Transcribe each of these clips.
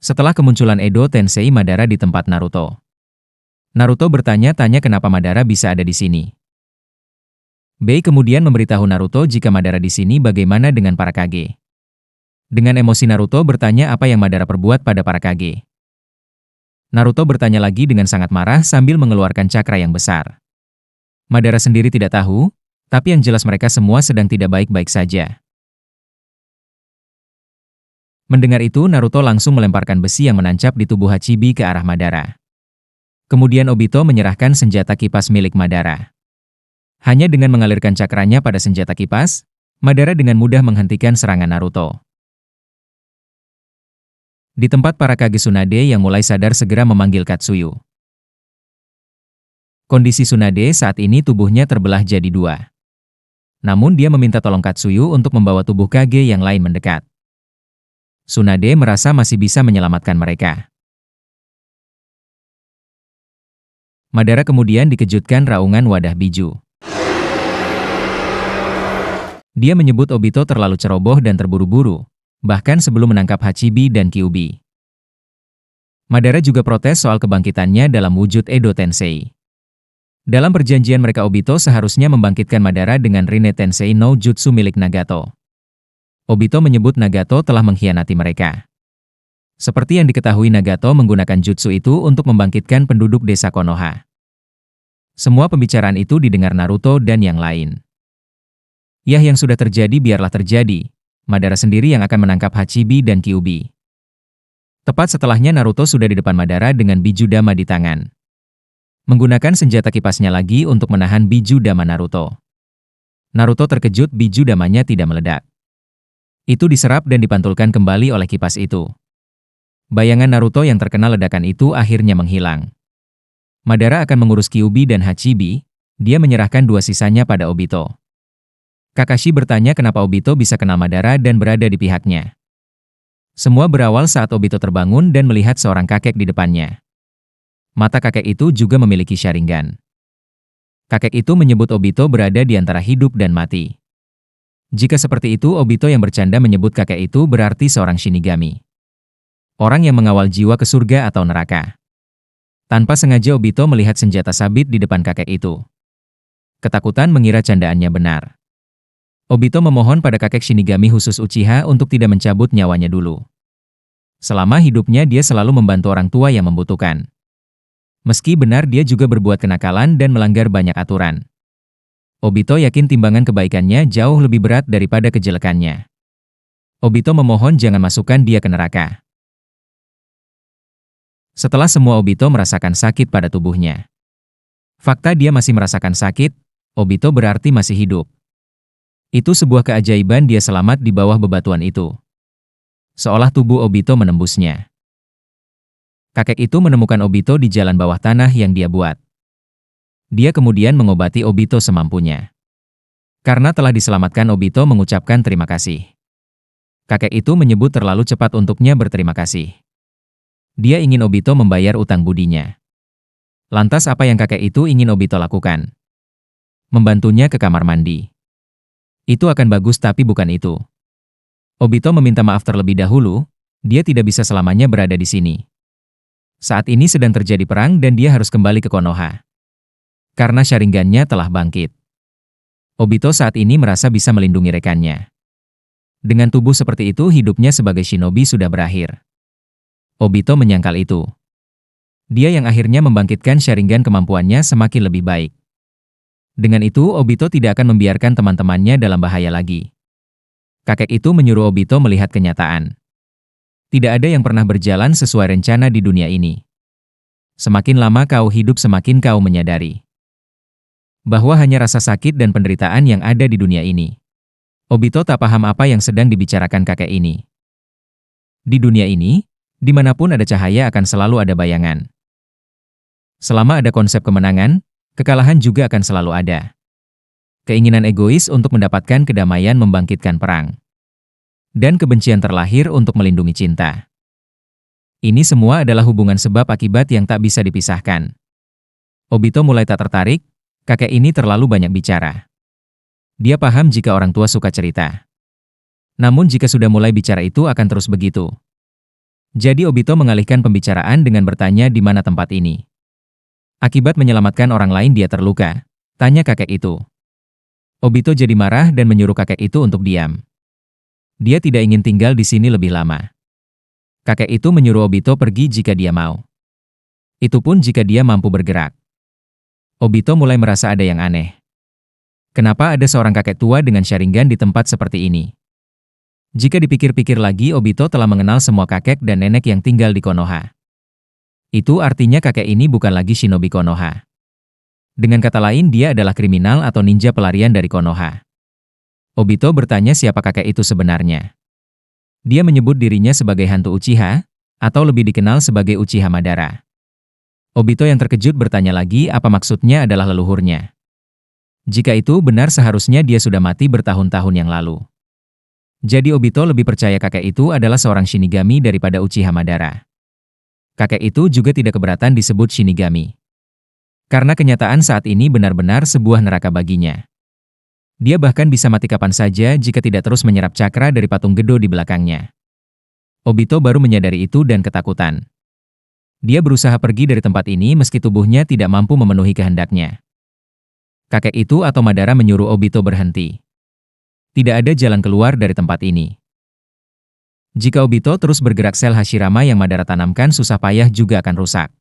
Setelah kemunculan Edo Tensei Madara di tempat Naruto. Naruto bertanya-tanya kenapa Madara bisa ada di sini. Bei kemudian memberitahu Naruto jika Madara di sini bagaimana dengan para Kage. Dengan emosi Naruto bertanya apa yang Madara perbuat pada para Kage. Naruto bertanya lagi dengan sangat marah sambil mengeluarkan cakra yang besar. Madara sendiri tidak tahu, tapi yang jelas mereka semua sedang tidak baik-baik saja. Mendengar itu Naruto langsung melemparkan besi yang menancap di tubuh Hachibi ke arah Madara. Kemudian Obito menyerahkan senjata kipas milik Madara. Hanya dengan mengalirkan cakranya pada senjata kipas, Madara dengan mudah menghentikan serangan Naruto. Di tempat para Kage Tsunade yang mulai sadar segera memanggil Katsuyu. Kondisi Tsunade saat ini tubuhnya terbelah jadi dua. Namun dia meminta tolong Katsuyu untuk membawa tubuh Kage yang lain mendekat. Tsunade merasa masih bisa menyelamatkan mereka. Madara kemudian dikejutkan raungan wadah biju. Dia menyebut Obito terlalu ceroboh dan terburu-buru, bahkan sebelum menangkap Hachibi dan Kyuubi. Madara juga protes soal kebangkitannya dalam wujud Edo Tensei. Dalam perjanjian mereka Obito seharusnya membangkitkan Madara dengan Rinne Tensei no Jutsu milik Nagato. Obito menyebut Nagato telah mengkhianati mereka. Seperti yang diketahui Nagato menggunakan jutsu itu untuk membangkitkan penduduk desa Konoha. Semua pembicaraan itu didengar Naruto dan yang lain. Yah, yang sudah terjadi biarlah terjadi. Madara sendiri yang akan menangkap Hachibi dan Kyuubi. Tepat setelahnya Naruto sudah di depan Madara dengan biju dama di tangan. Menggunakan senjata kipasnya lagi untuk menahan biju dama Naruto. Naruto terkejut biju damanya tidak meledak. Itu diserap dan dipantulkan kembali oleh kipas itu. Bayangan Naruto yang terkena ledakan itu akhirnya menghilang. Madara akan mengurus Kyuubi dan Hachibi, dia menyerahkan dua sisanya pada Obito. Kakashi bertanya kenapa Obito bisa kenal Madara dan berada di pihaknya. Semua berawal saat Obito terbangun dan melihat seorang kakek di depannya. Mata kakek itu juga memiliki Sharingan. Kakek itu menyebut Obito berada di antara hidup dan mati. Jika seperti itu Obito yang bercanda menyebut kakek itu berarti seorang Shinigami. Orang yang mengawal jiwa ke surga atau neraka. Tanpa sengaja Obito melihat senjata sabit di depan kakek itu. Ketakutan mengira candaannya benar. Obito memohon pada kakek Shinigami khusus Uchiha untuk tidak mencabut nyawanya dulu. Selama hidupnya dia selalu membantu orang tua yang membutuhkan. Meski benar dia juga berbuat kenakalan dan melanggar banyak aturan. Obito yakin timbangan kebaikannya jauh lebih berat daripada kejelekannya. Obito memohon jangan masukkan dia ke neraka. Setelah semua Obito merasakan sakit pada tubuhnya. Fakta dia masih merasakan sakit, Obito berarti masih hidup. Itu sebuah keajaiban dia selamat di bawah bebatuan itu. Seolah tubuh Obito menembusnya. Kakek itu menemukan Obito di jalan bawah tanah yang dia buat. Dia kemudian mengobati Obito semampunya. Karena telah diselamatkan Obito mengucapkan terima kasih. Kakek itu menyebut terlalu cepat untuknya berterima kasih. Dia ingin Obito membayar utang budinya. Lantas apa yang kakek itu ingin Obito lakukan? Membantunya ke kamar mandi. Itu akan bagus tapi bukan itu. Obito meminta maaf terlebih dahulu, dia tidak bisa selamanya berada di sini. Saat ini sedang terjadi perang dan dia harus kembali ke Konoha. Karena Sharingannya telah bangkit. Obito saat ini merasa bisa melindungi rekannya. Dengan tubuh seperti itu hidupnya sebagai shinobi sudah berakhir. Obito menyangkal itu. Dia yang akhirnya membangkitkan Sharingan kemampuannya semakin lebih baik. Dengan itu Obito tidak akan membiarkan teman-temannya dalam bahaya lagi. Kakek itu menyuruh Obito melihat kenyataan. Tidak ada yang pernah berjalan sesuai rencana di dunia ini. Semakin lama kau hidup semakin kau menyadari bahwa hanya rasa sakit dan penderitaan yang ada di dunia ini. Obito tak paham apa yang sedang dibicarakan kakek ini. Di dunia ini, dimanapun ada cahaya akan selalu ada bayangan. Selama ada konsep kemenangan, kekalahan juga akan selalu ada. Keinginan egois untuk mendapatkan kedamaian membangkitkan perang. Dan kebencian terlahir untuk melindungi cinta. Ini semua adalah hubungan sebab akibat yang tak bisa dipisahkan. Obito mulai tak tertarik, kakek ini terlalu banyak bicara. Dia paham jika orang tua suka cerita. Namun jika sudah mulai bicara itu akan terus begitu. Jadi Obito mengalihkan pembicaraan dengan bertanya di mana tempat ini. Akibat menyelamatkan orang lain dia terluka, tanya kakek itu. Obito jadi marah dan menyuruh kakek itu untuk diam. Dia tidak ingin tinggal di sini lebih lama. Kakek itu menyuruh Obito pergi jika dia mau. Itu pun jika dia mampu bergerak. Obito mulai merasa ada yang aneh. Kenapa ada seorang kakek tua dengan Sharingan di tempat seperti ini? Jika dipikir-pikir lagi, Obito telah mengenal semua kakek dan nenek yang tinggal di Konoha. Itu artinya kakek ini bukan lagi shinobi Konoha. Dengan kata lain, dia adalah kriminal atau ninja pelarian dari Konoha. Obito bertanya siapa kakek itu sebenarnya. Dia menyebut dirinya sebagai hantu Uchiha, atau lebih dikenal sebagai Uchiha Madara. Obito yang terkejut bertanya lagi apa maksudnya adalah leluhurnya. Jika itu benar seharusnya dia sudah mati bertahun-tahun yang lalu. Jadi Obito lebih percaya kakek itu adalah seorang Shinigami daripada Uchiha Madara. Kakek itu juga tidak keberatan disebut Shinigami. Karena kenyataan saat ini benar-benar sebuah neraka baginya. Dia bahkan bisa mati kapan saja jika tidak terus menyerap cakra dari patung Gedo di belakangnya. Obito baru menyadari itu dan ketakutan. Dia berusaha pergi dari tempat ini meski tubuhnya tidak mampu memenuhi kehendaknya. Kakek itu atau Madara menyuruh Obito berhenti. Tidak ada jalan keluar dari tempat ini. Jika Obito terus bergerak, sel Hashirama yang Madara tanamkan susah payah juga akan rusak.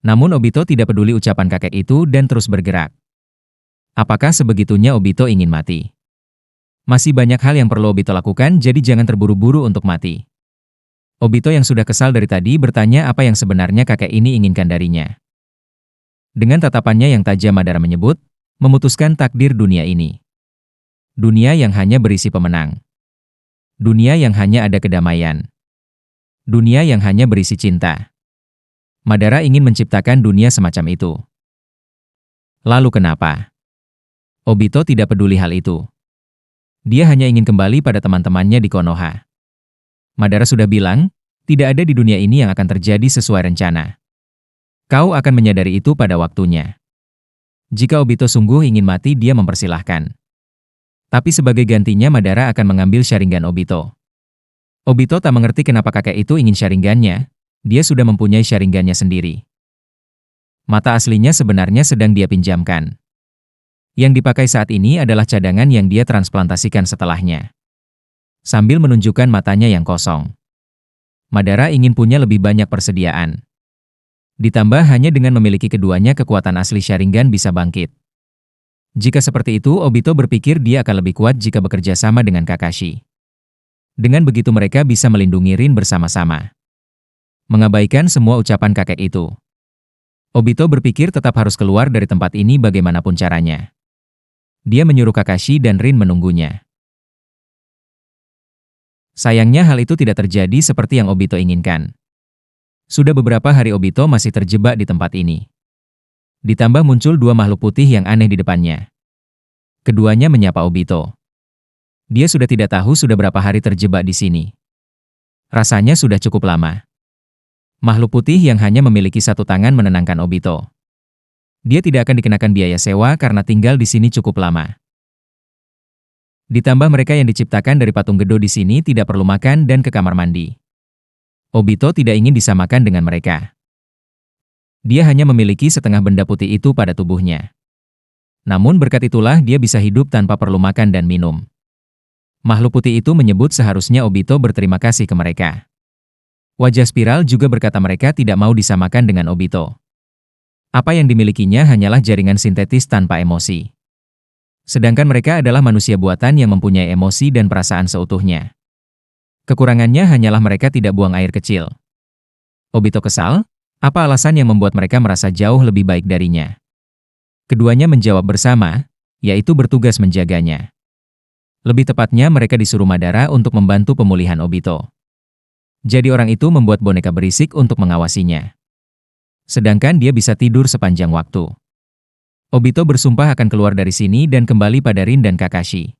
Namun Obito tidak peduli ucapan kakek itu dan terus bergerak. Apakah sebegitunya Obito ingin mati? Masih banyak hal yang perlu Obito lakukan, jadi jangan terburu-buru untuk mati. Obito yang sudah kesal dari tadi bertanya apa yang sebenarnya kakek ini inginkan darinya. Dengan tatapannya yang tajam, Madara menyebut, memutuskan takdir dunia ini. Dunia yang hanya berisi pemenang. Dunia yang hanya ada kedamaian. Dunia yang hanya berisi cinta. Madara ingin menciptakan dunia semacam itu. Lalu kenapa? Obito tidak peduli hal itu. Dia hanya ingin kembali pada teman-temannya di Konoha. Madara sudah bilang, tidak ada di dunia ini yang akan terjadi sesuai rencana. Kau akan menyadari itu pada waktunya. Jika Obito sungguh ingin mati, dia mempersilahkan. Tapi sebagai gantinya Madara akan mengambil Sharingan Obito. Obito tak mengerti kenapa kakek itu ingin Sharingannya. Dia sudah mempunyai Sharingannya sendiri. Mata aslinya sebenarnya sedang dia pinjamkan. Yang dipakai saat ini adalah cadangan yang dia transplantasikan setelahnya. Sambil menunjukkan matanya yang kosong. Madara ingin punya lebih banyak persediaan. Ditambah hanya dengan memiliki keduanya kekuatan asli Sharingan bisa bangkit. Jika seperti itu, Obito berpikir dia akan lebih kuat jika bekerja sama dengan Kakashi. Dengan begitu mereka bisa melindungi Rin bersama-sama. Mengabaikan semua ucapan kakek itu. Obito berpikir tetap harus keluar dari tempat ini bagaimanapun caranya. Dia menyuruh Kakashi dan Rin menunggunya. Sayangnya hal itu tidak terjadi seperti yang Obito inginkan. Sudah beberapa hari Obito masih terjebak di tempat ini. Ditambah muncul dua makhluk putih yang aneh di depannya. Keduanya menyapa Obito. Dia sudah tidak tahu sudah berapa hari terjebak di sini. Rasanya sudah cukup lama. Makhluk putih yang hanya memiliki satu tangan menenangkan Obito. Dia tidak akan dikenakan biaya sewa karena tinggal di sini cukup lama. Ditambah mereka yang diciptakan dari patung Gedo di sini tidak perlu makan dan ke kamar mandi. Obito tidak ingin disamakan dengan mereka. Dia hanya memiliki setengah benda putih itu pada tubuhnya. Namun berkat itulah dia bisa hidup tanpa perlu makan dan minum. Makhluk putih itu menyebut seharusnya Obito berterima kasih ke mereka. Wajah Spiral juga berkata mereka tidak mau disamakan dengan Obito. Apa yang dimilikinya hanyalah jaringan sintetis tanpa emosi. Sedangkan mereka adalah manusia buatan yang mempunyai emosi dan perasaan seutuhnya. Kekurangannya hanyalah mereka tidak buang air kecil. Obito kesal, apa alasan yang membuat mereka merasa jauh lebih baik darinya? Keduanya menjawab bersama, yaitu bertugas menjaganya. Lebih tepatnya mereka disuruh Madara untuk membantu pemulihan Obito. Jadi orang itu membuat boneka berisik untuk mengawasinya. Sedangkan dia bisa tidur sepanjang waktu. Obito bersumpah akan keluar dari sini dan kembali pada Rin dan Kakashi.